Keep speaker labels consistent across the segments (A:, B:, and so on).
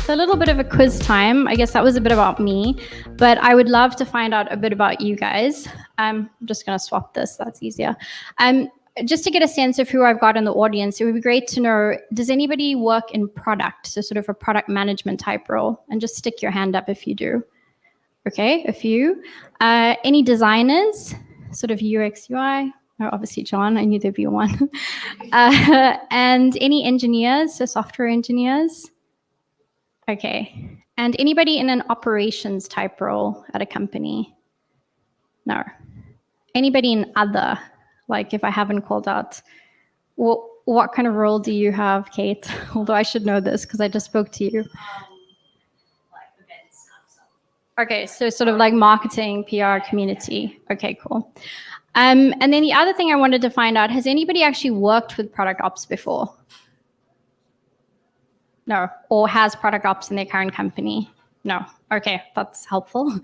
A: So a little bit of a quiz time. I guess that was a bit about me, but I would love to find out a bit about you guys. I'm just going to swap this. That's easier. Just to get a sense of who I've got in the audience, it would be great to know, does anybody work in product? So sort of a product management type role? And just stick your hand up if you do. Okay, a few. Any designers? Sort of UX, UI? Oh, obviously, John, I knew there'd be one. And any engineers, so software engineers? Okay. And anybody in an operations type role at a company? No. Anybody in other? Like if I haven't called out, what kind of role do you have, Kate? Although I should know this because I just spoke to you.
B: Like events and stuff.
A: Okay, so sort of like marketing, PR, community. Okay, cool. And then the other thing I wanted to find out, has anybody actually worked with product ops before? No. Or has product ops in their current company? No. Okay, that's helpful.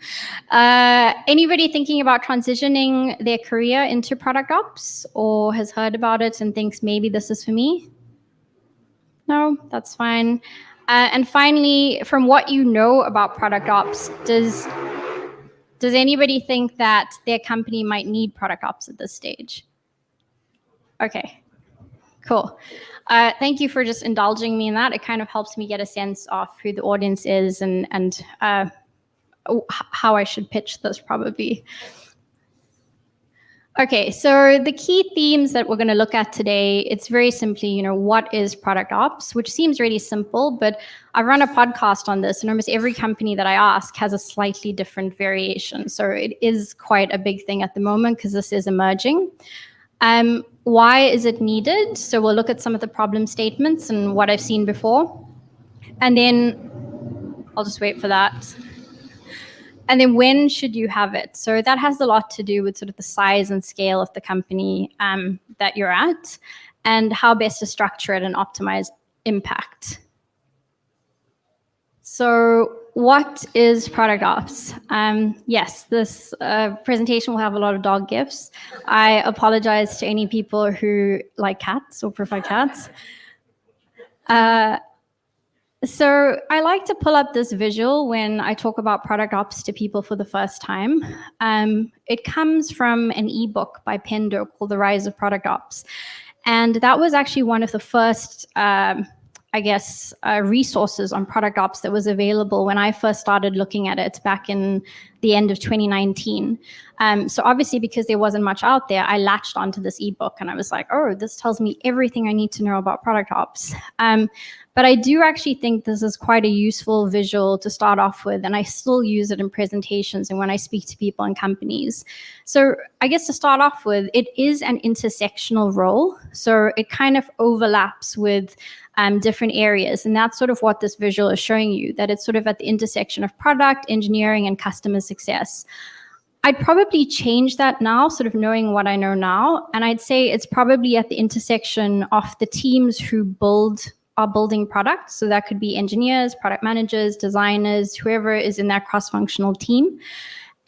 A: Anybody thinking about transitioning their career into product ops or has heard about it and thinks maybe this is for me? No, that's fine. And finally, from what you know about product ops, does anybody think that their company might need product ops at this stage? Okay, cool. Thank you for just indulging me in that. It kind of helps me get a sense of who the audience is and how I should pitch this probably. Okay, so the key themes that we're going to look at today, it's very simply, what is product ops, which seems really simple, but I run a podcast on this, and almost every company that I ask has a slightly different variation. So it is quite a big thing at the moment because this is emerging. Why is it needed? So we'll look at some of the problem statements and what I've seen before. And then I'll just wait for that. And then when should you have it? So that has a lot to do with sort of the size and scale of the company that you're at and how best to structure it and optimize impact. So what is product ops? Yes, this presentation will have a lot of dog gifs. I apologize to any people who like cats or prefer cats. So I like to pull up this visual when I talk about product ops to people for the first time. It comes from an ebook by Pendo called The Rise of Product Ops. And that was actually one of the first, resources on product ops that was available when I first started looking at it back in the end of 2019. So obviously, because there wasn't much out there, I latched onto this ebook and I was like, oh, this tells me everything I need to know about product ops. But I do actually think this is quite a useful visual to start off with, and I still use it in presentations and when I speak to people in companies. So I guess to start off with, it is an intersectional role. So it kind of overlaps with different areas. And that's sort of what this visual is showing you, that it's sort of at the intersection of product, engineering, and customer success. I'd probably change that now, sort of knowing what I know now. And I'd say it's probably at the intersection of the teams who are building products. So that could be engineers, product managers, designers, whoever is in that cross-functional team.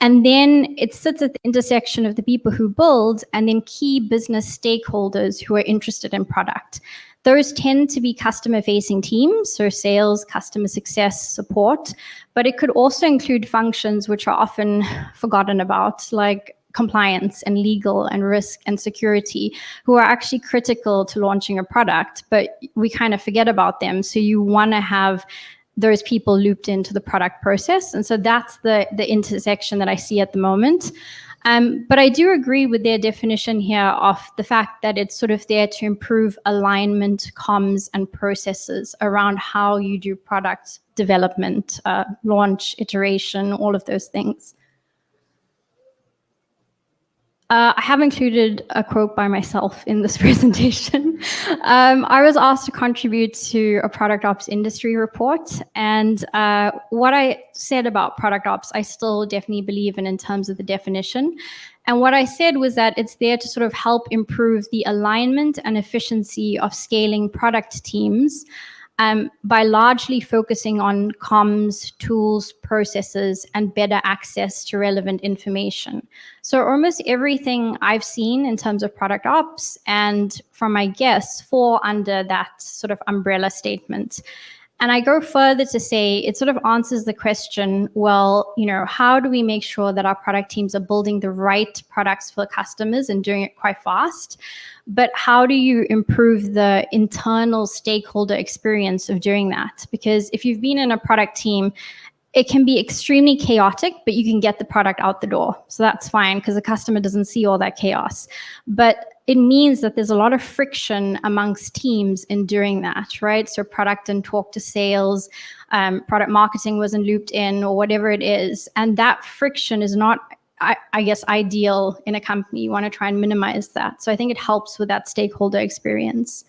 A: And then it sits at the intersection of the people who build and then key business stakeholders who are interested in product. Those tend to be customer-facing teams, so sales, customer success, support, but it could also include functions which are often forgotten about, like compliance and legal and risk and security, who are actually critical to launching a product, but we kind of forget about them. So you want to have those people looped into the product process. And so that's the intersection that I see at the moment. But I do agree with their definition here of the fact that it's sort of there to improve alignment, comms, and processes around how you do product development, launch, iteration, all of those things. I have included a quote by myself in this presentation. I was asked to contribute to a product ops industry report, and what I said about product ops, I still definitely believe in terms of the definition. And what I said was that it's there to sort of help improve the alignment and efficiency of scaling product teams by largely focusing on comms, tools, processes, and better access to relevant information. So almost everything I've seen in terms of product ops and from my guests fall under that sort of umbrella statement. And I go further to say it sort of answers the question, well, how do we make sure that our product teams are building the right products for customers and doing it quite fast? But how do you improve the internal stakeholder experience of doing that? Because if you've been in a product team, it can be extremely chaotic, but you can get the product out the door. So that's fine because the customer doesn't see all that chaos. But it means that there's a lot of friction amongst teams in doing that, right? So product didn't talk to sales, product marketing wasn't looped in, or whatever it is. And that friction is not, I guess, ideal in a company. You want to try and minimize that. So I think it helps with that stakeholder experience.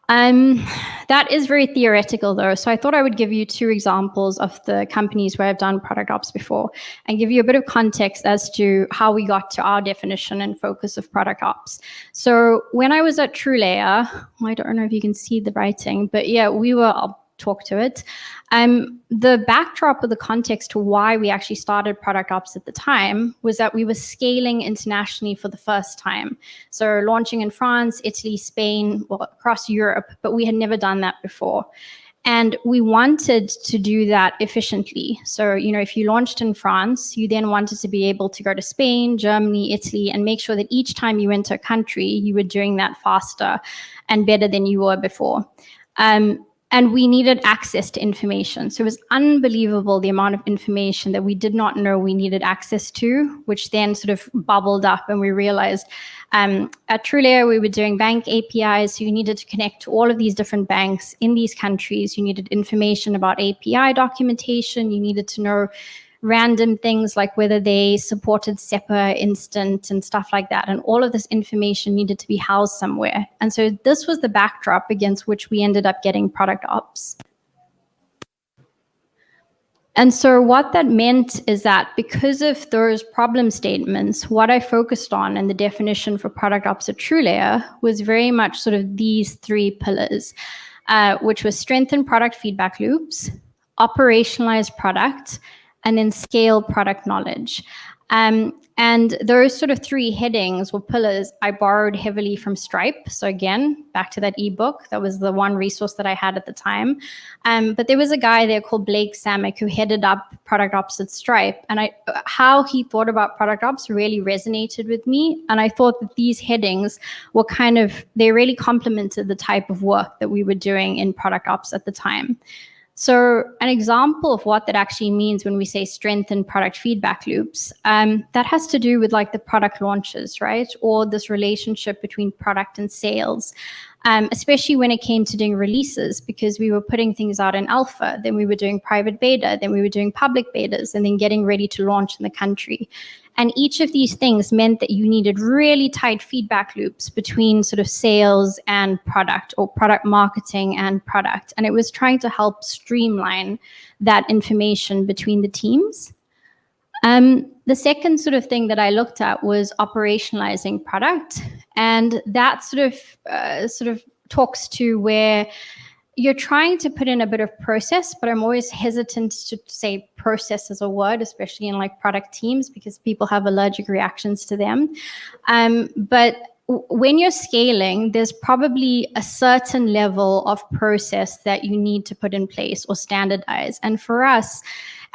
A: That is very theoretical though. So I thought I would give you 2 examples of the companies where I've done product ops before and give you a bit of context as to how we got to our definition and focus of product ops. So when I was at TrueLayer, I don't know if you can see the writing, but yeah, I'll talk to it. The backdrop of the context to why we actually started product ops at the time was that we were scaling internationally for the first time. So launching in France, Italy, Spain, well, across Europe, but we had never done that before. And we wanted to do that efficiently. So, if you launched in France, you then wanted to be able to go to Spain, Germany, Italy, and make sure that each time you went to a country, you were doing that faster and better than you were before. And we needed access to information. So it was unbelievable the amount of information that we did not know we needed access to, which then sort of bubbled up and we realized at TrueLayer we were doing bank APIs. So you needed to connect to all of these different banks in these countries. You needed information about API documentation. You needed to know random things like whether they supported SEPA instant and stuff like that. And all of this information needed to be housed somewhere. And so this was the backdrop against which we ended up getting product ops. And so what that meant is that because of those problem statements, what I focused on and the definition for product ops at TrueLayer was very much sort of these 3 pillars, which was strengthen product feedback loops, operationalize product, and then scale product knowledge. And those sort of 3 headings or pillars I borrowed heavily from Stripe. So again, back to that ebook, that was the one resource that I had at the time. But there was a guy there called Blake Samick who headed up product ops at Stripe. And how he thought about product ops really resonated with me. And I thought that these headings were they really complemented the type of work that we were doing in product ops at the time. So an example of what that actually means when we say strengthen product feedback loops, that has to do with like the product launches, right? Or this relationship between product and sales, especially when it came to doing releases, because we were putting things out in alpha, then we were doing private beta, then we were doing public betas, and then getting ready to launch in the country. And each of these things meant that you needed really tight feedback loops between sort of sales and product, or product marketing and product. And it was trying to help streamline that information between the teams. The second sort of thing that I looked at was operationalizing product. And that sort of talks to where you're trying to put in a bit of process, but I'm always hesitant to say process as a word, especially in like product teams, because people have allergic reactions to them. But when you're scaling, there's probably a certain level of process that you need to put in place or standardize. And for us,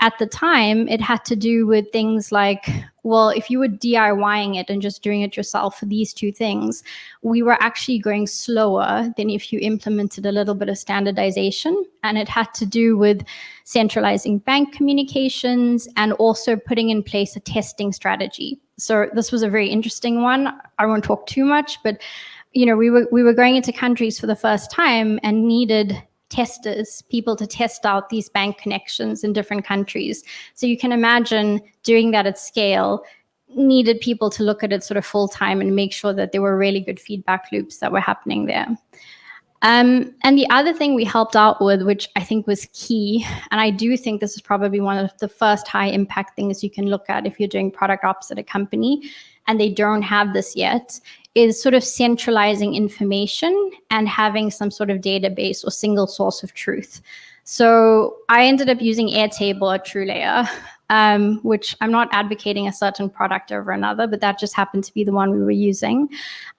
A: at the time, it had to do with things like, well, if you were DIYing it and just doing it yourself for these 2 things, we were actually going slower than if you implemented a little bit of standardization. And it had to do with centralizing bank communications and also putting in place a testing strategy. So this was a very interesting one. I won't talk too much, but we were going into countries for the first time and needed testers, people to test out these bank connections in different countries. So you can imagine doing that at scale needed people to look at it sort of full time and make sure that there were really good feedback loops that were happening there. And the other thing we helped out with, which I think was key, and I do think this is probably one of the first high impact things you can look at if you're doing product ops at a company and they don't have this yet, is sort of centralizing information and having some sort of database or single source of truth. So I ended up using Airtable at TrueLayer, which I'm not advocating a certain product over another, but that just happened to be the one we were using.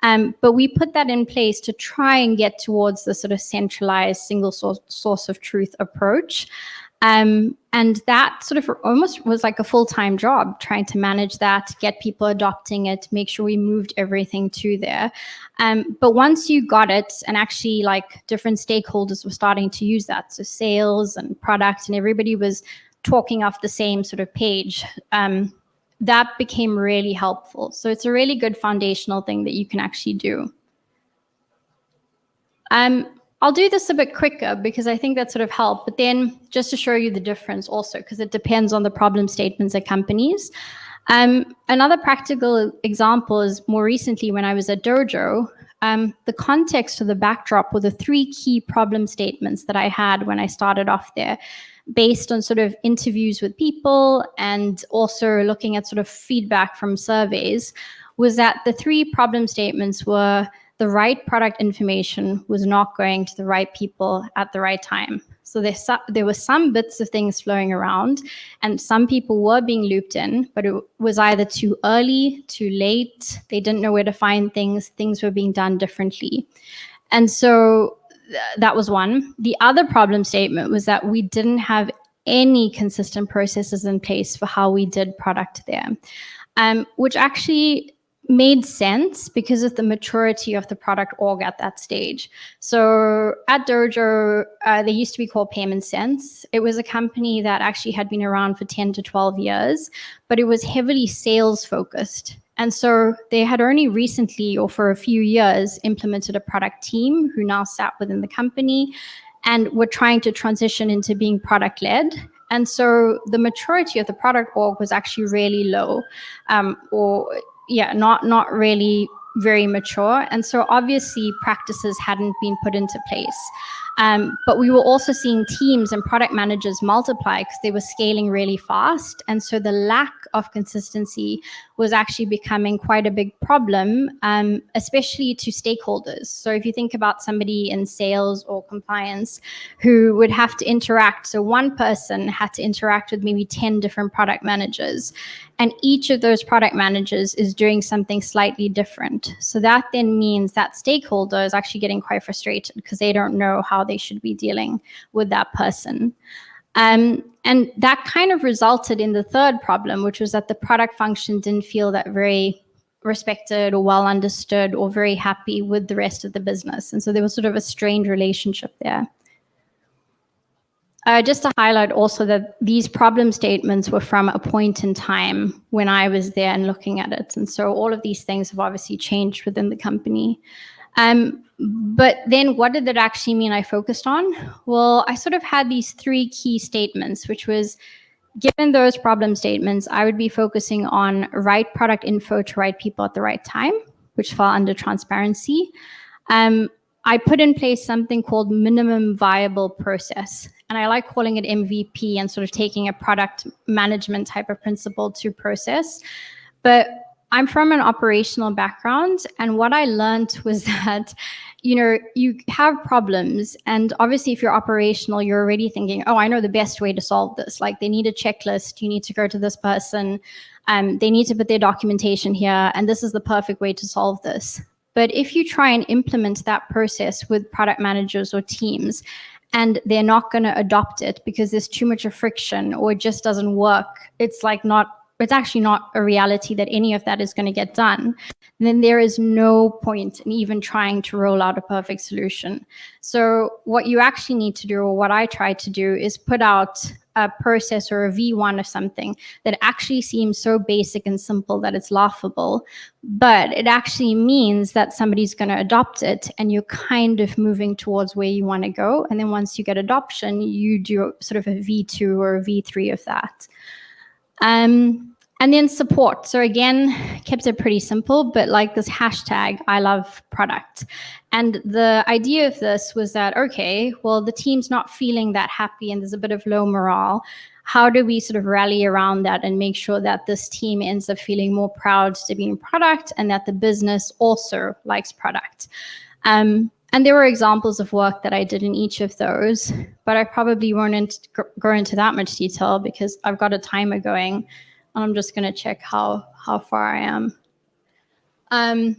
A: But we put that in place to try and get towards the sort of centralized single source of truth approach. And that sort of almost was like a full-time job, trying to manage that, get people adopting it, make sure we moved everything to there. But once you got it, and actually like different stakeholders were starting to use that, so sales and product, and everybody was talking off the same sort of page, that became really helpful. So it's a really good foundational thing that you can actually do. I'll do this a bit quicker because I think that sort of helped, but then just to show you the difference also, because it depends on the problem statements at companies. Another practical example is more recently when I was at Dojo, the context or the backdrop were the 3 key problem statements that I had when I started off there, based on sort of interviews with people and also looking at sort of feedback from surveys, was that the 3 problem statements were: the right product information was not going to the right people at the right time. So there were some bits of things flowing around, and some people were being looped in, but it was either too early, too late, they didn't know where to find things were being done differently. And so that was one. The other problem statement was that we didn't have any consistent processes in place for how we did product there, which actually made sense because of the maturity of the product org at that stage. So at Dojo, they used to be called Payment Sense. It was a company that actually had been around for 10 to 12 years, but it was heavily sales focused. And so they had only recently, or for a few years, implemented a product team who now sat within the company and were trying to transition into being product led. And so the maturity of the product org was actually really low, not really very mature. And so obviously practices hadn't been put into place. But we were also seeing teams and product managers multiply because they were scaling really fast. And so the lack of consistency was actually becoming quite a big problem, especially to stakeholders. So if you think about somebody in sales or compliance who would have to interact, so one person had to interact with maybe 10 different product managers, and each of those product managers is doing something slightly different. So that then means that stakeholder is actually getting quite frustrated because they don't know how they should be dealing with that person. And that kind of resulted in the third problem, which was that the product function didn't feel that very respected or well understood or very happy with the rest of the business. And so there was sort of a strained relationship there. Just to highlight also that these problem statements were from a point in time when I was there and looking at it. And so all of these things have obviously changed within the company. But then what did it actually mean I focused on? Well, I sort of had these 3 key statements, which was, given those problem statements, I would be focusing on right product info to right people at the right time, which fall under transparency. I put in place something called minimum viable process. And I like calling it MVP and sort of taking a product management type of principle to process. But I'm from an operational background, and what I learned was that, you have problems, and obviously if you're operational, you're already thinking, oh, I know the best way to solve this. Like, they need a checklist, you need to go to this person, they need to put their documentation here, and this is the perfect way to solve this. But if you try and implement that process with product managers or teams, and they're not going to adopt it because there's too much of friction or it just doesn't work, it's actually not a reality that any of that is going to get done, then there is no point in even trying to roll out a perfect solution. So what you actually need to do, or what I try to do, is put out a process or a V1 of something that actually seems so basic and simple that it's laughable, but it actually means that somebody's going to adopt it, and you're kind of moving towards where you want to go. And then once you get adoption, you do sort of a V2 or a V3 of that. And then support. So again, kept it pretty simple, but like this hashtag, I love product. And the idea of this was that, okay, well, the team's not feeling that happy and there's a bit of low morale. How do we sort of rally around that and make sure that this team ends up feeling more proud to be in product, and that the business also likes product? And And there were examples of work that I did in each of those, but I probably won't go into that much detail because I've got a timer going, and I'm just going to check how far I am.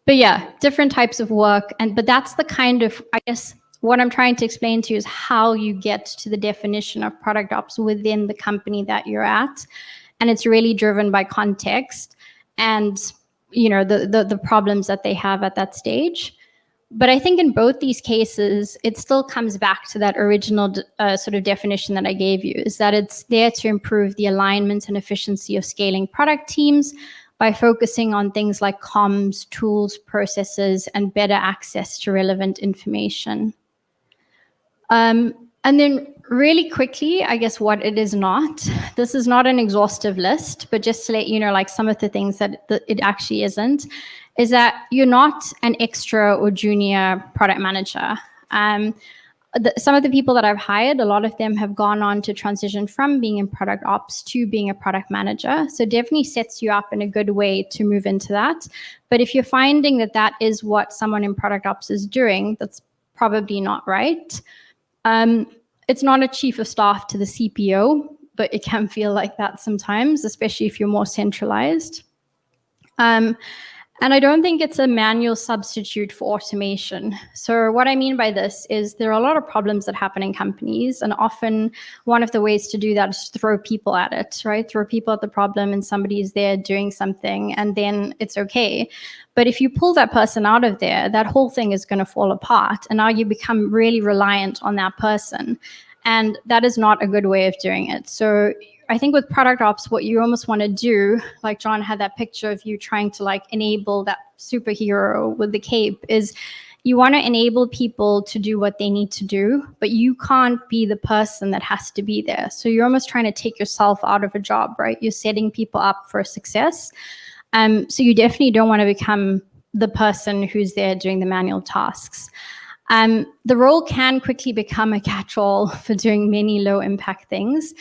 A: But yeah, different types of work. But that's the kind of, I guess, what I'm trying to explain to you is how you get to the definition of product ops within the company that you're at. And it's really driven by context and, the problems that they have at that stage. But I think in both these cases, it still comes back to that original sort of definition that I gave you, is that it's there to improve the alignment and efficiency of scaling product teams by focusing on things like comms, tools, processes, and better access to relevant information. And then really quickly, I guess what it is not. This is not an exhaustive list, but just to let you know, like some of the things that it actually isn't, is that you're not an extra or junior product manager. Some of the people that I've hired, a lot of them have gone on to transition from being in product ops to being a product manager. So definitely sets you up in a good way to move into that. But if you're finding that that is what someone in product ops is doing, that's probably not right. It's not a chief of staff to the CPO, but it can feel like that sometimes, especially if you're more centralized. And I don't think it's a manual substitute for automation. So what I mean by this is there are a lot of problems that happen in companies, and often one of the ways to do that is throw people at it, right? Throw people at the problem and somebody's there doing something and then it's okay. But if you pull that person out of there, that whole thing is going to fall apart. And now you become really reliant on that person. And that is not a good way of doing it. So I think with product ops, what you almost want to do, like John had that picture of you trying to like enable that superhero with the cape, is you want to enable people to do what they need to do, but you can't be the person that has to be there. So you're almost trying to take yourself out of a job, right? You're setting people up for success. So you definitely don't want to become the person who's there doing the manual tasks. The role can quickly become a catch-all for doing many low-impact things.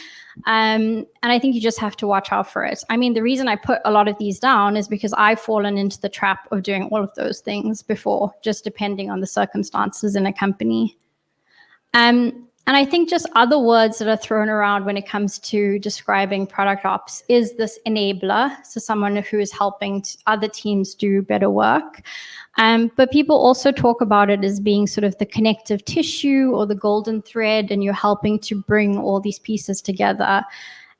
A: And I think you just have to watch out for it. I mean, the reason I put a lot of these down is because I've fallen into the trap of doing all of those things before, just depending on the circumstances in a company. And I think just other words that are thrown around when it comes to describing product ops is this enabler, so someone who is helping other teams do better work. But people also talk about it as being sort of the connective tissue or the golden thread, and you're helping to bring all these pieces together.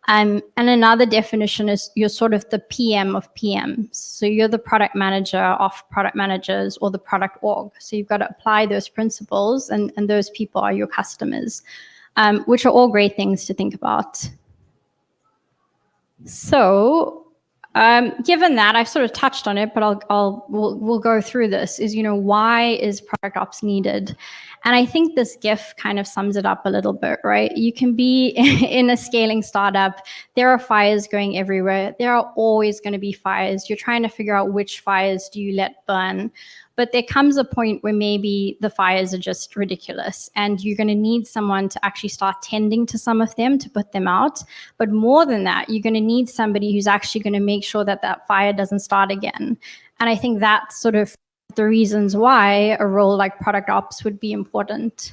A: And another definition is you're sort of the PM of PMs. So you're the product manager of product managers or the product org. So you've got to apply those principles, and those people are your customers, which are all great things to think about. So given that, I've sort of touched on it, but we'll go through this, is, why is product ops needed? And I think this GIF kind of sums it up a little bit, right? You can be in a scaling startup. There are fires going everywhere. There are always going to be fires. You're trying to figure out which fires do you let burn. But there comes a point where maybe the fires are just ridiculous and you're going to need someone to actually start tending to some of them to put them out. But more than that, you're going to need somebody who's actually going to make sure that that fire doesn't start again. And I think that's sort of the reasons why a role like product ops would be important.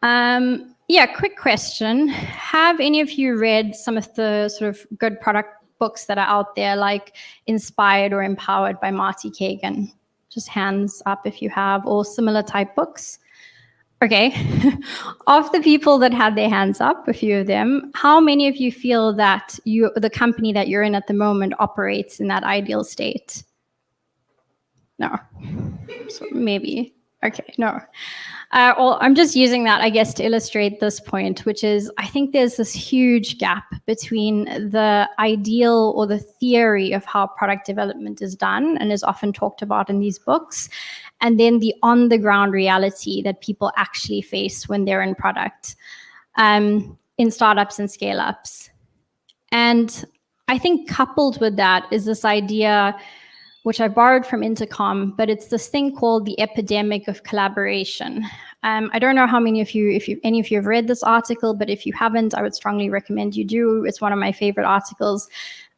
A: Quick question. Have any of you read some of the sort of good product books that are out there, like Inspired or Empowered by Marty Kagan? Just hands up if you have, or similar type books. Okay. Of the people that had their hands up, a few of them, how many of you feel that the company that you're in at the moment operates in that ideal state? No. So maybe. Okay, no. Well, I'm just using that, I guess, to illustrate this point, which is I think there's this huge gap between the ideal or the theory of how product development is done and is often talked about in these books, and then the on-the-ground reality that people actually face when they're in product, in startups and scale-ups. And I think coupled with that is this idea, which I borrowed from Intercom, but it's this thing called the epidemic of collaboration. I don't know how many of you, if any of you have read this article, but if you haven't, I would strongly recommend you do. It's one of my favorite articles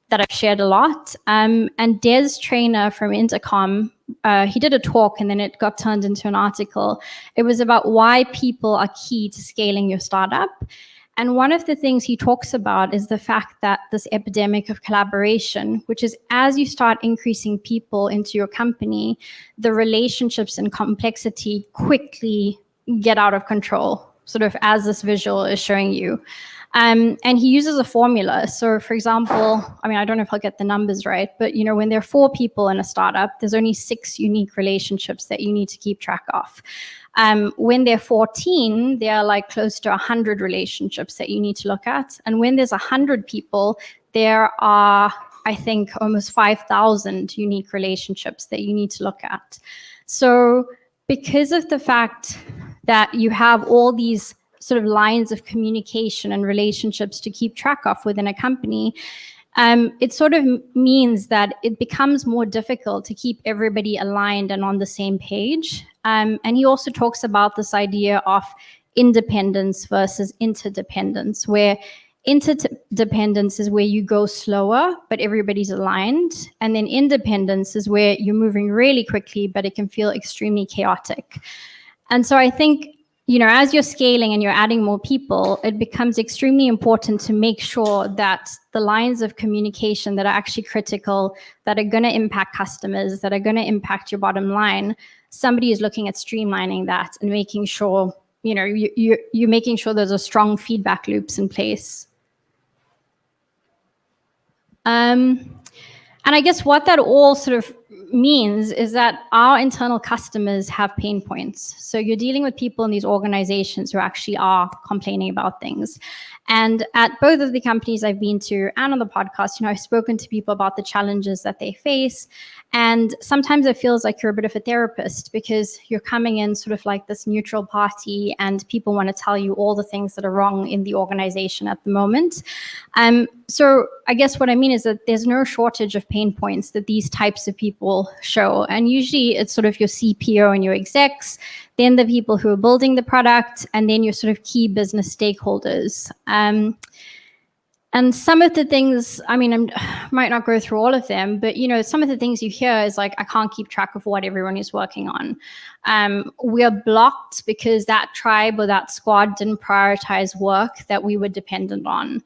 A: that I've shared a lot. And Des Traynor from Intercom he did a talk and then it got turned into an article. It was about why people are key to scaling your startup. And one of the things he talks about is the fact that this epidemic of collaboration, which is as you start increasing people into your company, the relationships and complexity quickly get out of control, sort of as this visual is showing you. And he uses a formula. So for example, I mean, I don't know if I'll get the numbers right, but when there are 4 people in a startup, there's only 6 unique relationships that you need to keep track of. When they're 14, there are like close to 100 relationships that you need to look at. And when there's 100 people, there are, I think, almost 5,000 unique relationships that you need to look at. So because of the fact that you have all these sort of lines of communication and relationships to keep track of within a company, it sort of means that it becomes more difficult to keep everybody aligned and on the same page. And he also talks about this idea of independence versus interdependence, where interdependence is where you go slower, but everybody's aligned. And then independence is where you're moving really quickly, but it can feel extremely chaotic. And so I think, as you're scaling and you're adding more people, it becomes extremely important to make sure that the lines of communication that are actually critical, that are going to impact customers, that are going to impact your bottom line, somebody is looking at streamlining that and making sure, you're making sure there's a strong feedback loops in place. And I guess what that all sort of means is that our internal customers have pain points. So you're dealing with people in these organizations who actually are complaining about things. And at both of the companies I've been to and on the podcast, I've spoken to people about the challenges that they face. And sometimes it feels like you're a bit of a therapist because you're coming in sort of like this neutral party and people want to tell you all the things that are wrong in the organization at the moment. So I guess what I mean is that there's no shortage of pain points that these types of people show. And usually it's sort of your CPO and your execs, then the people who are building the product, and then your sort of key business stakeholders. And some of the things, I mean, I might not go through all of them, but, some of the things you hear is like, I can't keep track of what everyone is working on. We're blocked because that tribe or that squad didn't prioritize work that we were dependent on.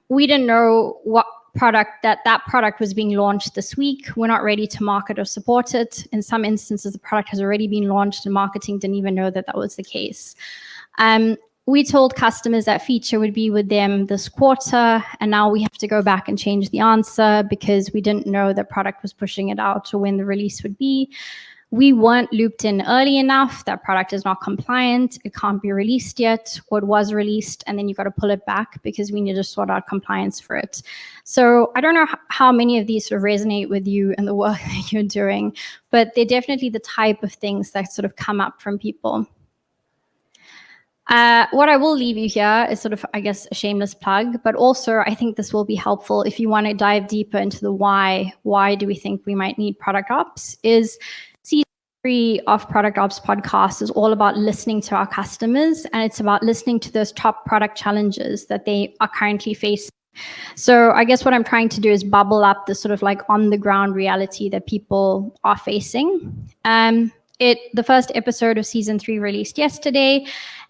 A: We didn't know what product that product was being launched this week. We're not ready to market or support it. In some instances, the product has already been launched and marketing didn't even know that was the case. We told customers that feature would be with them this quarter, and now we have to go back and change the answer because we didn't know the product was pushing it out or when the release would be. We weren't looped in early enough. That product is not compliant. It can't be released yet, or it was released, and then you got to pull it back because we need to sort out compliance for it. So I don't know how many of these sort of resonate with you and the work that you're doing, but they're definitely the type of things that sort of come up from people. What I will leave you here is sort of, I guess, a shameless plug, but also I think this will be helpful if you want to dive deeper into the why do we think we might need product ops, is season 3 of Product Ops podcast is all about listening to our customers, and it's about listening to those top product challenges that they are currently facing. So I guess what I'm trying to do is bubble up the sort of like on the ground reality that people are facing. The first episode of season 3 released yesterday,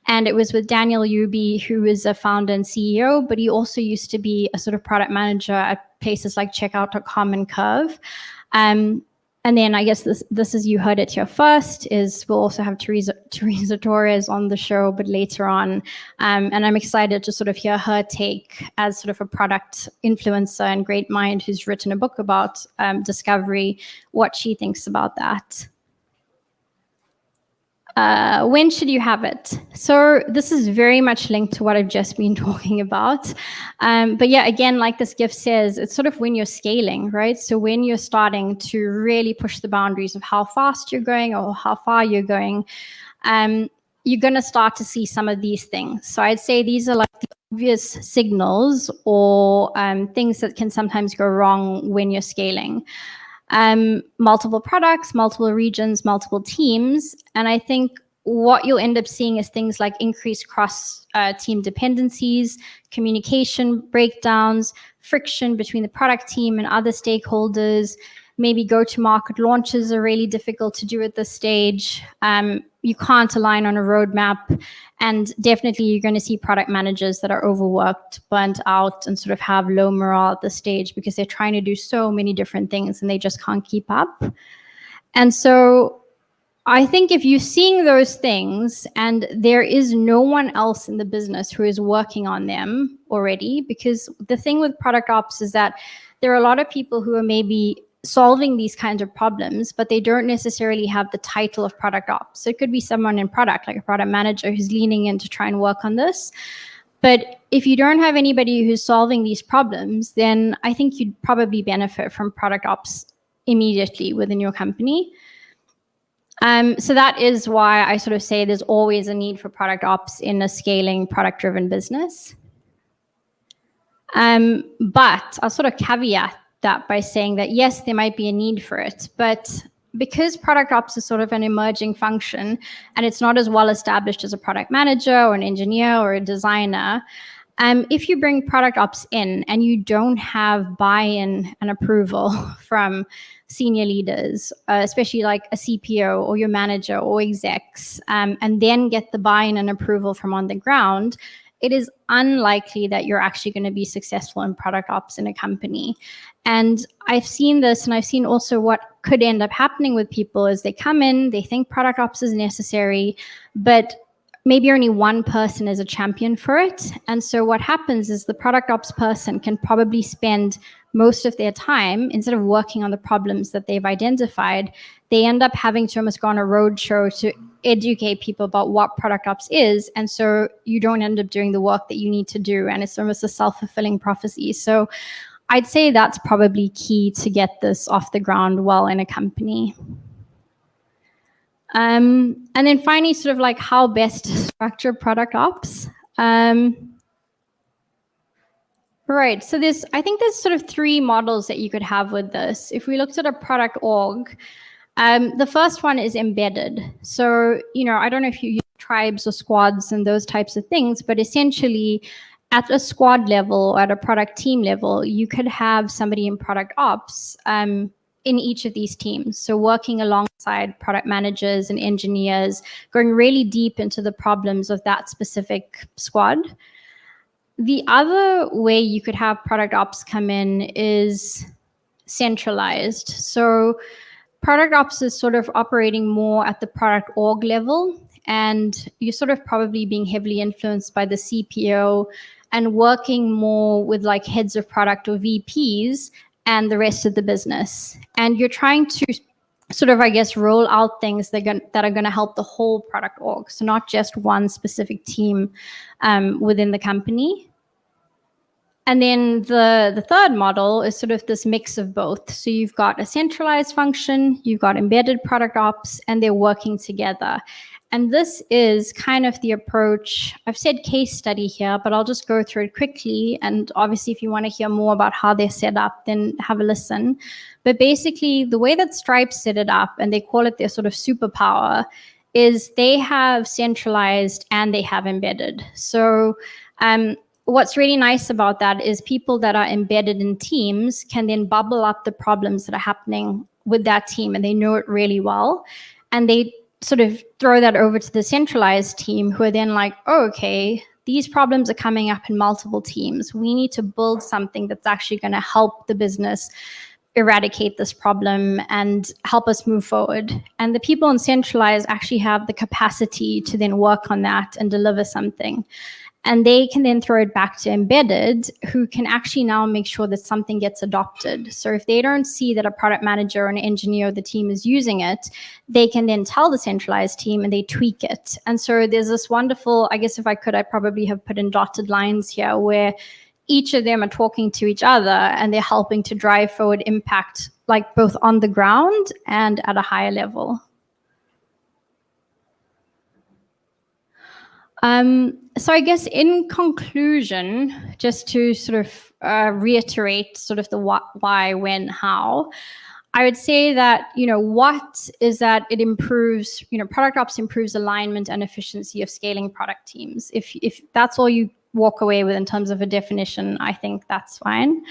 A: and it was with Daniel Yubi, who is a founder and CEO, but he also used to be a sort of product manager at places like Checkout.com and Curve. And then I guess this is, you heard it here first, is we'll also have Teresa Torres on the show, but later on. And I'm excited to sort of hear her take as sort of a product influencer and great mind who's written a book about discovery, what she thinks about that. When should you have it? So this is very much linked to what I've just been talking about. But yeah, again, like this gift says, it's sort of when you're scaling, right? So when you're starting to really push the boundaries of how fast you're going or how far you're going, you're going to start to see some of these things. So I'd say these are like the obvious signals or things that can sometimes go wrong when you're scaling. Multiple products, multiple regions, multiple teams. And I think what you'll end up seeing is things like increased cross team dependencies, communication breakdowns, friction between the product team and other stakeholders, Maybe go-to-market launches are really difficult to do at this stage. You can't align on a roadmap. And definitely you're going to see product managers that are overworked, burnt out, and sort of have low morale at this stage because they're trying to do so many different things and they just can't keep up. And so I think if you're seeing those things and there is no one else in the business who is working on them already, because the thing with product ops is that there are a lot of people who are maybe solving these kinds of problems, but they don't necessarily have the title of product ops. So it could be someone in product, like a product manager who's leaning in to try and work on this. But if you don't have anybody who's solving these problems, then I think you'd probably benefit from product ops immediately within your company. So that is why I sort of say there's always a need for product ops in a scaling product-driven business. But I'll sort of caveat that by saying that, yes, there might be a need for it, but because product ops is sort of an emerging function and it's not as well established as a product manager or an engineer or a designer, if you bring product ops in and you don't have buy-in and approval from senior leaders, especially like a CPO or your manager or execs, and then get the buy-in and approval from on the ground, it is unlikely that you're actually going to be successful in product ops in a company. And I've seen this, and I've seen also what could end up happening with people is they come in, they think product ops is necessary, but maybe only one person is a champion for it. And so what happens is the product ops person can probably spend most of their time, instead of working on the problems that they've identified, they end up having to almost go on a roadshow to educate people about what product ops is. And so you don't end up doing the work that you need to do. And it's almost a self-fulfilling prophecy. So I'd say that's probably key to get this off the ground well in a company. And then finally, sort of like how best to structure product ops. Right, so I think there's sort of three models that you could have with this. If we looked at a product org, the first one is embedded. So, I don't know if you use tribes or squads and those types of things, but essentially at a squad level or at a product team level, you could have somebody in product ops in each of these teams. So working alongside product managers and engineers, going really deep into the problems of that specific squad. The other way you could have product ops come in is centralized. So product ops is sort of operating more at the product org level, and you're sort of probably being heavily influenced by the CPO and working more with like heads of product or VPs and the rest of the business. And you're trying to sort of, I guess, roll out things that are going to help the whole product org. So not just one specific team within the company. And then the third model is sort of this mix of both. So you've got a centralized function, you've got embedded product ops, and they're working together. And this is kind of the approach. I've said case study here, but I'll just go through it quickly. And obviously, if you want to hear more about how they're set up, then have a listen. But basically, the way that Stripe set it up, and they call it their sort of superpower, is they have centralized and they have embedded. So what's really nice about that is people that are embedded in teams can then bubble up the problems that are happening with that team, and they know it really well. And they sort of throw that over to the centralized team, who are then like, oh, okay, these problems are coming up in multiple teams. We need to build something that's actually going to help the business eradicate this problem and help us move forward. And the people in centralized actually have the capacity to then work on that and deliver something. And they can then throw it back to embedded, who can actually now make sure that something gets adopted. So if they don't see that a product manager or an engineer or the team is using it, they can then tell the centralized team and they tweak it. And so there's this wonderful, I guess if I could, I'd probably have put in dotted lines here where each of them are talking to each other and they're helping to drive forward impact, like both on the ground and at a higher level. So I guess in conclusion, just to sort of reiterate sort of the what, why, when, how, I would say that, what is that it improves, product ops improves alignment and efficiency of scaling product teams. If that's all you walk away with in terms of a definition, I think that's fine.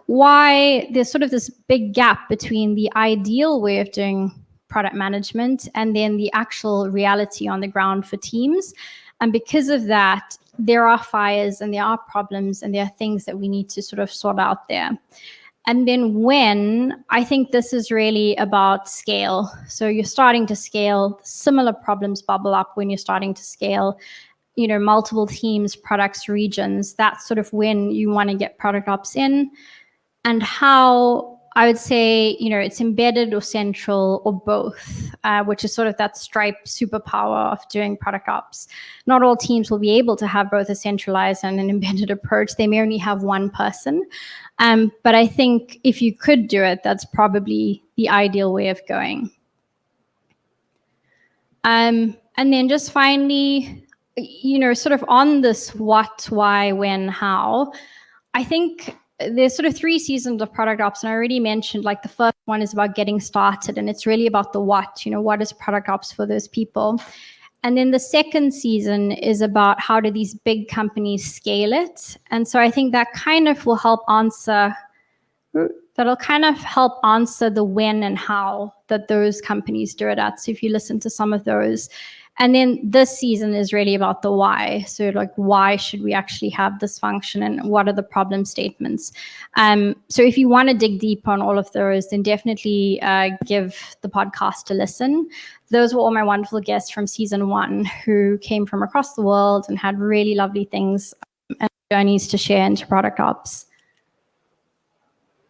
A: Why there's sort of this big gap between the ideal way of doing product management and then the actual reality on the ground for teams. And because of that, there are fires and there are problems and there are things that we need to sort of sort out there. And then I think this is really about scale. So you're starting to scale, similar problems bubble up when you're starting to scale, multiple teams, products, regions. That's sort of when you want to get product ops in. And how I would say, it's embedded or central or both, which is sort of that Stripe superpower of doing product ops. Not all teams will be able to have both a centralized and an embedded approach. They may only have one person. But I think if you could do it, that's probably the ideal way of going. And then just finally, sort of on this what, why, when, how, I think there's sort of 3 seasons of product ops. And I already mentioned, like, the first one is about getting started. And it's really about the what, what is product ops for those people? And then the second season is about how do these big companies scale it? And so I think that kind of will help answer, the when and how that those companies do it at. So if you listen to some of those. And then this season is really about the why. So, like, why should we actually have this function and what are the problem statements? So if you want to dig deep on all of those, then definitely give the podcast a listen. Those were all my wonderful guests from season 1 who came from across the world and had really lovely things and journeys to share into product ops.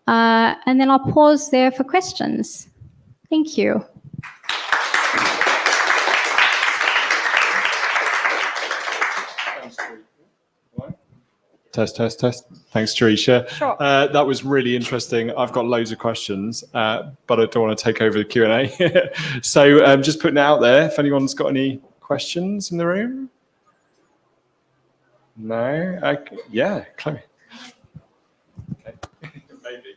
A: And then I'll pause there for questions. Thank you.
C: Test. Thanks, Gerisha.
A: Sure.
C: That was really interesting. I've got loads of questions, but I don't want to take over the Q&A. So just putting it out there, if anyone's got any questions in the room. No? Yeah, Chloe. Okay. Maybe.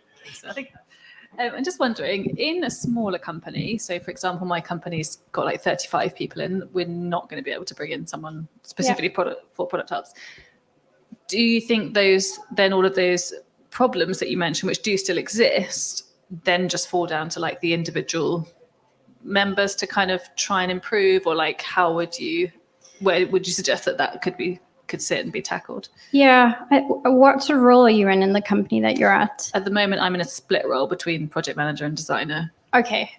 D: I think I'm just wondering, in a smaller company, so for example, my company's got like 35 people in, we're not going to be able to bring in someone specifically for product ops. Do you think all of those problems that you mentioned, which do still exist, then just fall down to like the individual members to kind of try and improve, or like where would you suggest that could sit and be tackled?
A: Yeah. What sort of role are you in the company that you're at?
D: At the moment, I'm in a split role between project manager and designer.
A: Okay.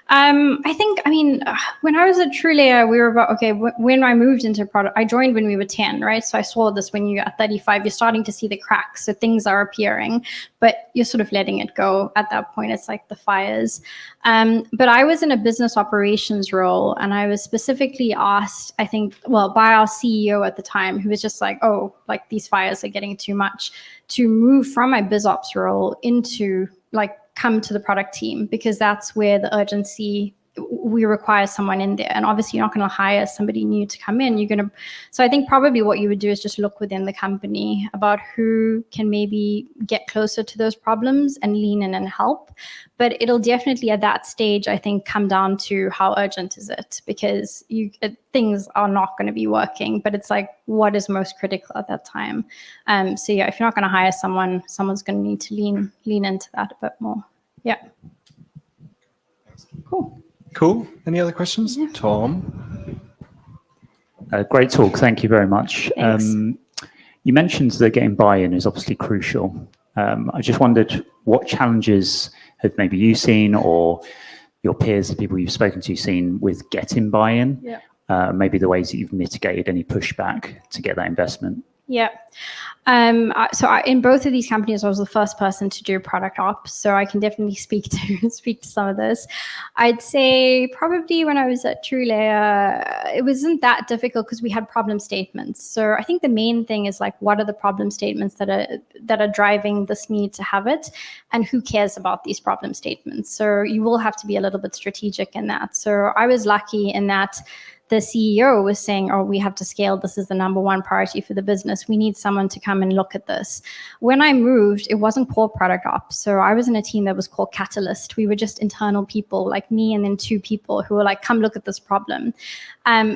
A: I think, when I was at Twilio, we were about, when I moved into product, I joined when we were 10, right? So I saw this when you're at 35, you're starting to see the cracks. So things are appearing, but you're sort of letting it go at that point. It's like the fires. But I was in a business operations role, and I was specifically asked, I think, by our CEO at the time, who was just like, these fires are getting too much, to move from my biz ops role into come to the product team, because that's where the urgency, we require someone in there. And obviously you're not going to hire somebody new to come in. So I think probably what you would do is just look within the company about who can maybe get closer to those problems and lean in and help. But it'll definitely at that stage, I think, come down to how urgent is it, because things are not going to be working, but it's like, what is most critical at that time? So yeah, if you're not going to hire someone's going to need to lean into that a bit more. Yeah.
C: Cool. Any other questions? Yeah. Tom?
E: Great talk. Thank you very much. You mentioned that getting buy-in is obviously crucial. I just wondered what challenges have maybe you seen, or your peers, the people you've spoken to, seen with getting buy-in? Yeah. Maybe the ways that you've mitigated any pushback to get that investment.
A: Yeah. In both of these companies, I was the first person to do product ops, so I can definitely speak to some of this. I'd say probably when I was at Twilio, it wasn't that difficult because we had problem statements. So I think the main thing is like, what are the problem statements that are driving this need to have it, and who cares about these problem statements? So you will have to be a little bit strategic in that. So I was lucky in that the CEO was saying, oh, we have to scale. This is the number one priority for the business. We need someone to come and look at this. When I moved, it wasn't called product ops. So I was in a team that was called Catalyst. We were just internal people like me and then 2 people who were like, come look at this problem.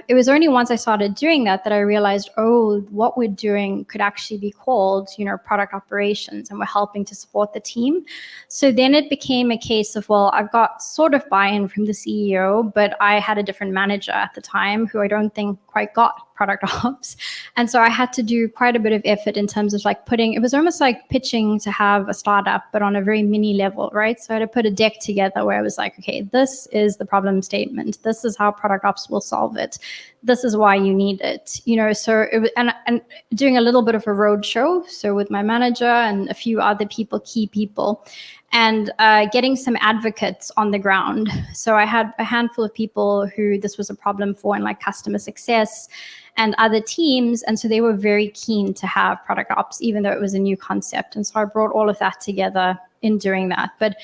A: It was only once I started doing that I realized, oh, what we're doing could actually be called, product operations, and we're helping to support the team. So then it became a case of, well, I've got sort of buy-in from the CEO, but I had a different manager at the time who I don't think quite got product ops. And so I had to do quite a bit of effort in terms of like it was almost like pitching to have a startup, but on a very mini level, right? So I had to put a deck together where I was like, okay, this is the problem statement. This is how product ops will solve it. This is why you need it, so it was, and doing a little bit of a roadshow. So with my manager and a few other people, key people, and getting some advocates on the ground. So I had a handful of people who this was a problem for in like customer success and other teams. And so they were very keen to have product ops, even though it was a new concept. And so I brought all of that together in doing that. But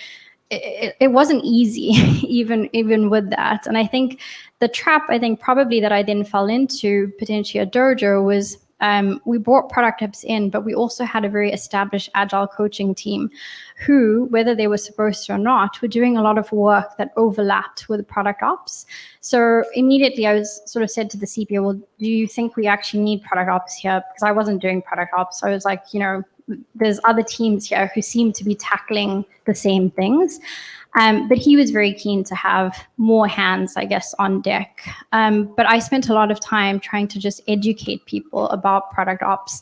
A: it wasn't easy, even with that. And I think the trap, probably that I then fell into potentially at Dojo was we brought product ops in, but we also had a very established agile coaching team who, whether they were supposed to or not, were doing a lot of work that overlapped with product ops. So immediately I was sort of said to the CPO, well, do you think we actually need product ops here? Because I wasn't doing product ops. So I was like, there's other teams here who seem to be tackling the same things. But he was very keen to have more hands, I guess, on deck. But I spent a lot of time trying to just educate people about product ops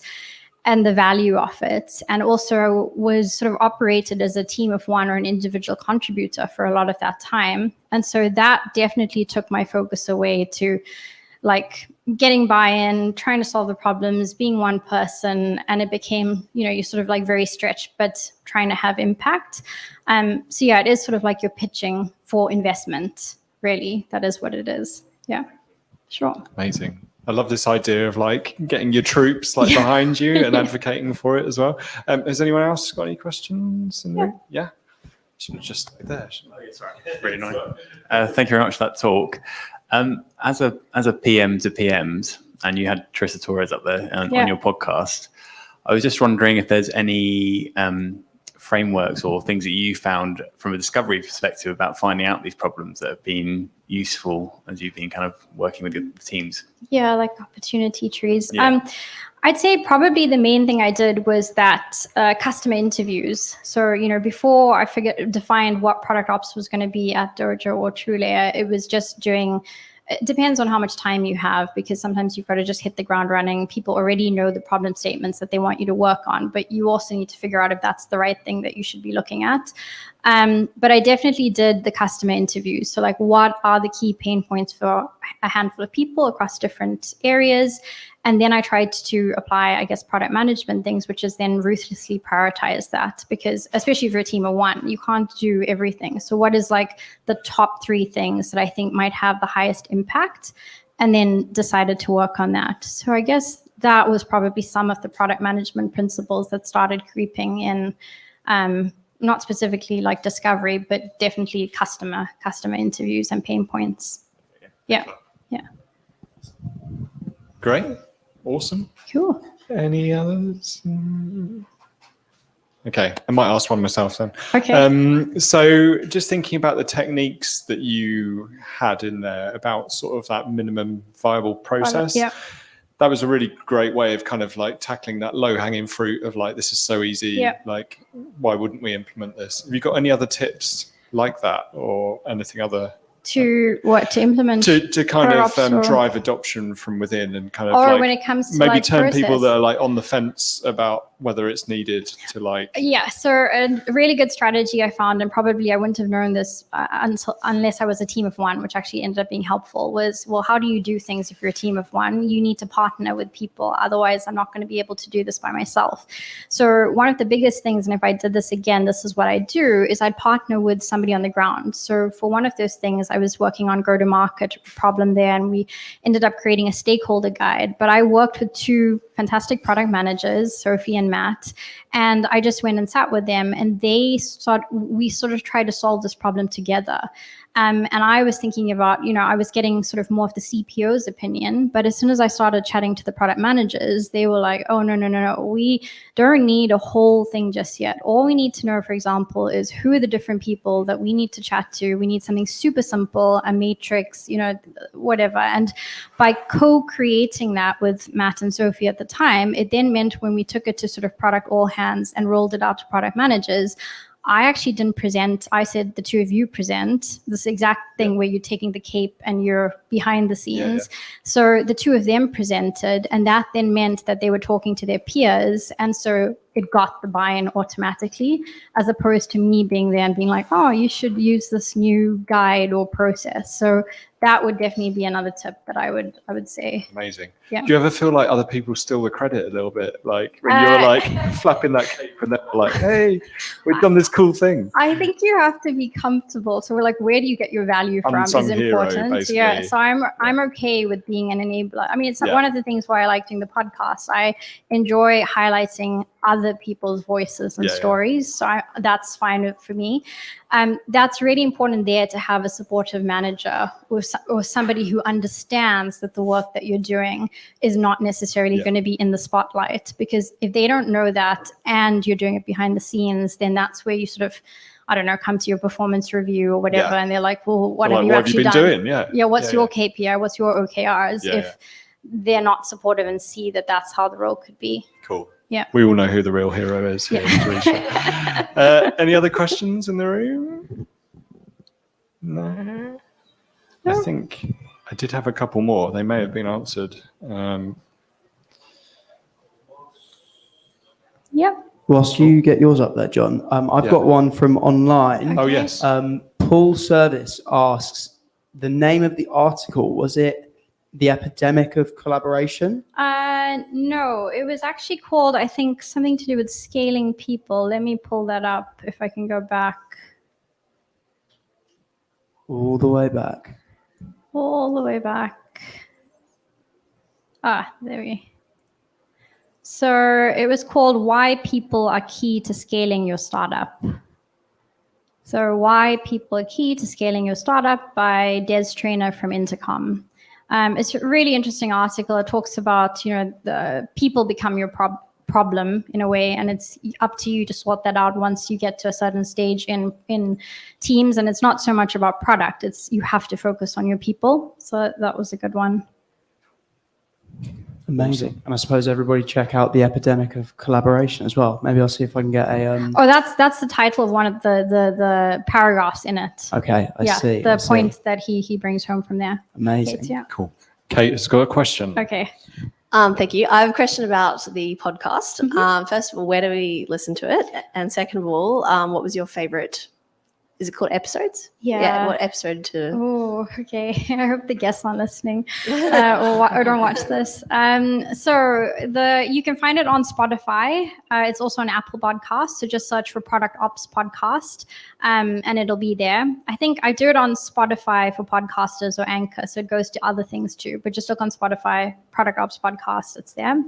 A: and the value of it, and also was sort of operated as a team of one or an individual contributor for a lot of that time. And so that definitely took my focus away to like getting buy-in, trying to solve the problems, being one person, and it became, you're sort of like very stretched, but trying to have impact. So yeah, it is sort of like you're pitching for investment, really. That is what it is. Yeah, sure.
C: Amazing. I love this idea of like getting your troops like behind you and advocating for it as well. Has anyone else got any questions in the room? Yeah. Should just stay there.
F: Sorry, really annoying. Thank you very much for that talk. As a PM to PMs, and you had Trisha Torres up there on your podcast, I was just wondering if there's any frameworks or things that you found from a discovery perspective about finding out these problems that have been useful as you've been kind of working with the teams.
A: Yeah, like opportunity trees.
F: Yeah.
A: I'd say probably the main thing I did was that customer interviews. So, before I defined what product ops was going to be at Dojo or Twilio, it was just it depends on how much time you have, because sometimes you've got to just hit the ground running. People already know the problem statements that they want you to work on, but you also need to figure out if that's the right thing that you should be looking at. But I definitely did the customer interviews. So like, what are the key pain points for a handful of people across different areas? And then I tried to apply, I guess, product management things, which is then ruthlessly prioritize that, because especially if you're a team of one, you can't do everything. So what is like the top 3 things that I think might have the highest impact? And then decided to work on that. So I guess that was probably some of the product management principles that started creeping in, not specifically like discovery, but definitely customer interviews and pain points. Yeah.
C: Great. Awesome.
A: Cool.
C: Any others? Okay, I might ask one myself then.
A: Okay.
C: So just thinking about the techniques that you had in there about sort of that minimum viable process.
A: Yeah.
C: That was a really great way of kind of like tackling that low hanging fruit of like, this is so easy.
A: Yeah.
C: Like, why wouldn't we implement this? Have you got any other tips like that, or anything other?
A: To implement?
C: To kind
A: product
C: of
A: ops
C: drive adoption from within, and kind of
A: or
C: like
A: when it comes to
C: maybe
A: like
C: turn
A: process.
C: people that are like on the fence about whether it's needed to like.
A: Yeah, so a really good strategy I found, and probably I wouldn't have known this unless I was a team of one, which actually ended up being helpful, was, well, how do you do things if you're a team of one? You need to partner with people. Otherwise, I'm not going to be able to do this by myself. So one of the biggest things, and if I did this again, this is what I do, is I'd partner with somebody on the ground. So for one of those things, I was working on go-to-market problem there, and we ended up creating a stakeholder guide. But I worked with 2 fantastic product managers, Sophie and Matt, and I just went and sat with them, and we sort of tried to solve this problem together. And I was thinking about, I was getting sort of more of the CPO's opinion. But as soon as I started chatting to the product managers, they were like, oh, no. We don't need a whole thing just yet. All we need to know, for example, is who are the different people that we need to chat to. We need something super simple, a matrix, whatever. And by co-creating that with Matt and Sophie at the time, it then meant when we took it to sort of product all hands and rolled it out to product managers, I actually didn't present. I said the two of you present this exact thing where you're taking the cape and you're behind the scenes. So the two of them presented, and that then meant that they were talking to their peers. And so it got the buy-in automatically, as opposed to me being there and being like, oh, you should use this new guide or process. So that would definitely be another tip that I would say.
C: Amazing.
A: Yeah.
C: Do you ever feel like other people steal the credit a little bit? Like when you're like flapping that cape and they're like, hey, we've done this cool thing.
A: I think you have to be comfortable. So we're like, where do you get your value from
C: Unsung
A: is
C: hero,
A: important.
C: basically.
A: Yeah. So I'm okay with being an enabler. I mean, it's one of the things why I like doing the podcast. I enjoy highlighting other people's voices and stories. So that's fine for me. That's really important there to have a supportive manager or somebody who understands that the work that you're doing is not necessarily going to be in the spotlight, because if they don't know that and you're doing it behind the scenes, then that's where you sort of, I don't know, come to your performance review or whatever. And they're like, well, what have you actually done?
C: Doing? Yeah.
A: What's your KPI? What's your OKRs? If they're not supportive and see that that's how the role could be.
C: Cool.
A: Yeah.
C: We all know who the real hero is here in Gerisha. Any other questions in the room? No. I think I did have a couple more. They may have been answered.
A: Yep.
G: Whilst you get yours up there, John, I've got one from online.
C: Oh, yes.
G: Paul Service asks, the name of the article, was it The Epidemic of Collaboration?
A: No, it was actually called, I think, something to do with scaling people. Let me pull that up if I can go back.
G: All the way back.
A: All the way back. There we. So it was called Why People Are Key to Scaling Your Startup. So Why People Are Key to Scaling Your Startup by Des Traynor from Intercom. It's a really interesting article. It talks about, the people become your problem in a way, and it's up to you to sort that out once you get to a certain stage in teams. And it's not so much about product. It's you have to focus on your people. So that was a good one.
G: Amazing. Awesome. And I suppose everybody check out The Epidemic of Collaboration as well. Maybe I'll see if I can get a...
A: that's the title of one of the paragraphs in it.
G: Okay, I see.
A: The point that he brings home from there.
G: Amazing.
A: Kate,
C: Cool. Kate has got a question.
A: Okay.
B: Thank you. I have a question about the podcast.
A: Mm-hmm.
B: First of all, where do we listen to it? And second of all, what was your favorite? Is it called episodes?
A: Yeah.
B: What episode to?
A: Oh, okay. I hope the guests aren't listening or don't watch this. So you can find it on Spotify. It's also on Apple Podcasts. So just search for Product Ops Podcast, and it'll be there. I think I do it on Spotify for podcasters or Anchor, so it goes to other things too. But just look on Spotify, Product Ops Podcast. It's there.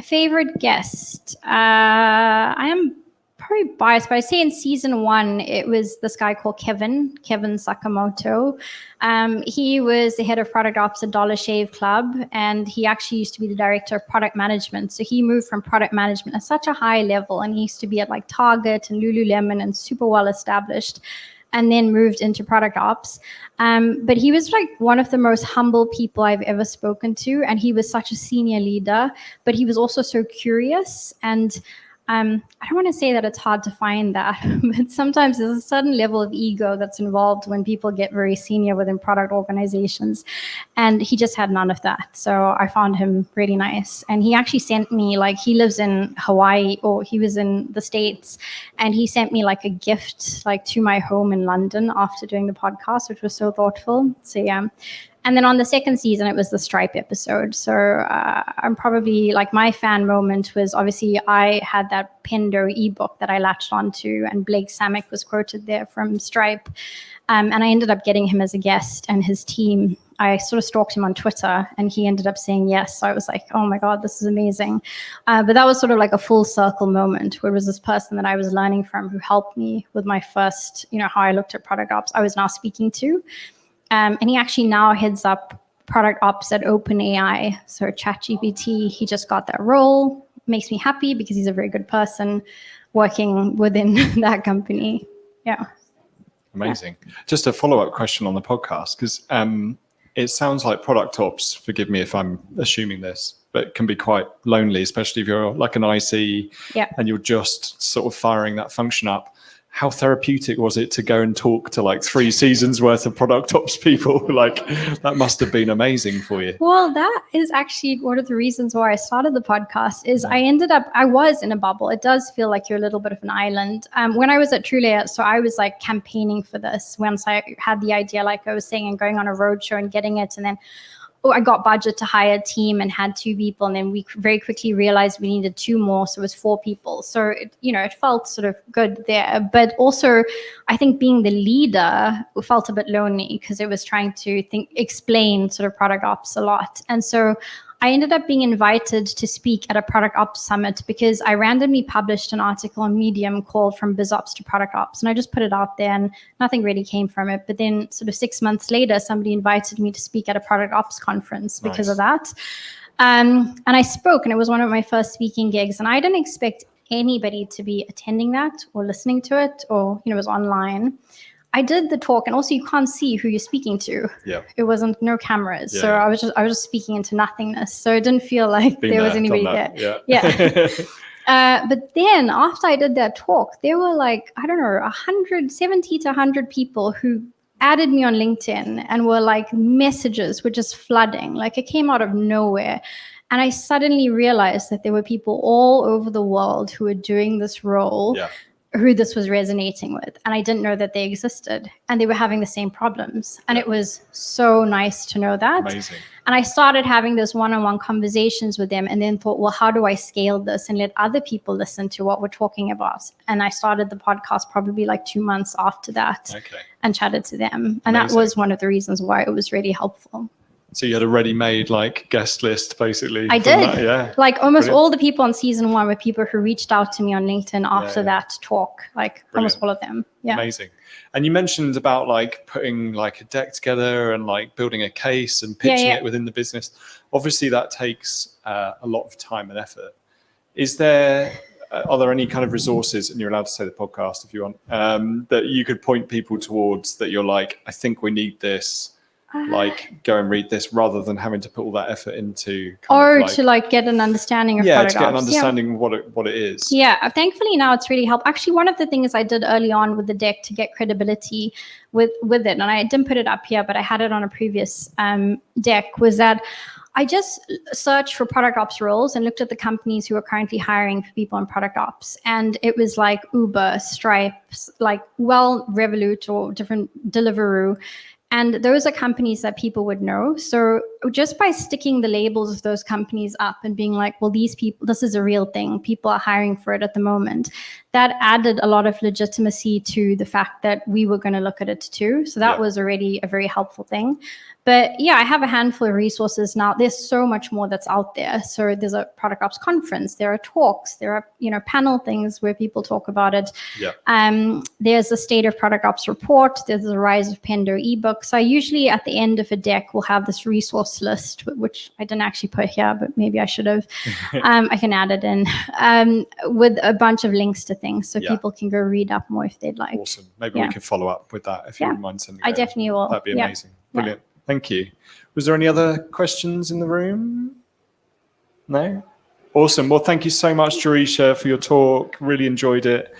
A: Favorite guest? I am probably biased, but I say in season 1, it was this guy called Kevin Sakamoto. He was the head of product ops at Dollar Shave Club, and he actually used to be the director of product management. So he moved from product management at such a high level, and he used to be at like Target and Lululemon and super well established, and then moved into product ops. But he was like one of the most humble people I've ever spoken to, and he was such a senior leader, but he was also so curious. And I don't want to say that it's hard to find that, but sometimes there's a certain level of ego that's involved when people get very senior within product organizations. And he just had none of that. So I found him really nice. And he actually sent me, he lives in Hawaii, or he was in the States, and he sent me a gift to my home in London after doing the podcast, which was so thoughtful. So yeah. And then on the second season, it was the Stripe episode. So I'm probably my fan moment was obviously I had that Pendo ebook that I latched onto, and Blake Samick was quoted there from Stripe. And I ended up getting him as a guest and his team I sort of stalked him on Twitter, and he ended up saying yes. So I was like, oh my God, this is amazing. But that was sort of like a full circle moment, where it was this person that I was learning from who helped me with my first, how I looked at product ops, I was now speaking to. And he actually now heads up product ops at OpenAI. So ChatGPT, he just got that role. Makes me happy because he's a very good person working within that company. Yeah.
C: Amazing. Just a follow-up question on the podcast, because it sounds like product ops, forgive me if I'm assuming this, but can be quite lonely, especially if you're like an IC and you're just sort of firing that function up. How therapeutic was it to go and talk to like 3 seasons worth of product ops people? Like, that must have been amazing for you.
A: Well, that is actually one of the reasons why I started the podcast. Is I was in a bubble. It does feel like you're a little bit of an island. When I was at Twilio, so I was like campaigning for this. Once I had the idea, like I was saying, and going on a roadshow and getting it, and then I got budget to hire a team and had 2 people. And then we very quickly realized we needed 2 more. So it was 4 people. So, it felt sort of good there. But also, I think being the leader felt a bit lonely, because it was trying to explain sort of product ops a lot. And so I ended up being invited to speak at a product ops summit, because I randomly published an article on Medium called From Biz Ops to Product Ops. And I just put it out there and nothing really came from it. But then sort of 6 months later, somebody invited me to speak at a product ops conference because of that. And I spoke, and it was one of my first speaking gigs. And I didn't expect anybody to be attending that or listening to it, or, it was online. I did the talk, and also you can't see who you're speaking to. Yeah. It wasn't no cameras. Yeah. So I was just speaking into nothingness. So it didn't feel like there was anybody there. Yeah. But then after I did that talk, there were like, I don't know, 170 to 100 people who added me on LinkedIn, and were like, messages were just flooding. Like, it came out of nowhere. And I suddenly realized that there were people all over the world who were doing this role. Yeah. Who this was resonating with. And I didn't know that they existed, and they were having the same problems. And it was so nice to know that.
C: Amazing.
A: And I started having those one-on-one conversations with them, and then thought, well, how do I scale this and let other people listen to what we're talking about? And I started the podcast probably like 2 months after that, and chatted to them. And that was one of the reasons why it was really helpful.
C: So you had a ready-made like guest list, basically.
A: I did.
C: That, yeah.
A: Like almost all the people on season 1 were people who reached out to me on LinkedIn after that talk. Like almost all of them. Yeah.
C: Amazing. And you mentioned about like putting like a deck together and like building a case and pitching it within the business. Obviously, that takes a lot of time and effort. Are there any kind of resources, and you're allowed to say the podcast if you want, that you could point people towards that you're like, I think we need this? Like, go and read this, rather than having to put all that effort into
A: to get an understanding of product
C: to get an understanding of what it is.
A: Yeah, thankfully now it's really helped. Actually, one of the things I did early on with the deck to get credibility with it, and I didn't put it up here, but I had it on a previous deck, was that I just searched for product ops roles and looked at the companies who are currently hiring for people in product ops. And it was like Uber, Stripe, like Revolut, or different Deliveroo. And those are companies that people would know. So just by sticking the labels of those companies up and being like, well, these people, this is a real thing, people are hiring for it at the moment, that added a lot of legitimacy to the fact that we were going to look at it too. So that was already a very helpful thing. But yeah, I have a handful of resources now. There's so much more that's out there. So there's a product ops conference, there are talks, there are, panel things where people talk about it. Yeah. There's a state of product ops report. There's the rise of Pendo ebook. So I usually at the end of a deck will have this resource list, which I didn't actually put here, but maybe I should have. I can add it in with a bunch of links to things, so people can go read up more if they'd like.
C: Awesome. Maybe we can follow up with that if you wouldn't mind sending it.
A: I definitely will.
C: That'd be amazing. Brilliant. Thank you. Was there any other questions in the room? No? Awesome. Well, thank you so much, Gerisha, for your talk. Really enjoyed it.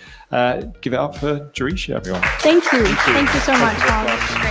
C: Give it up for Gerisha, everyone.
A: Thank you. Thank you so much, Carl.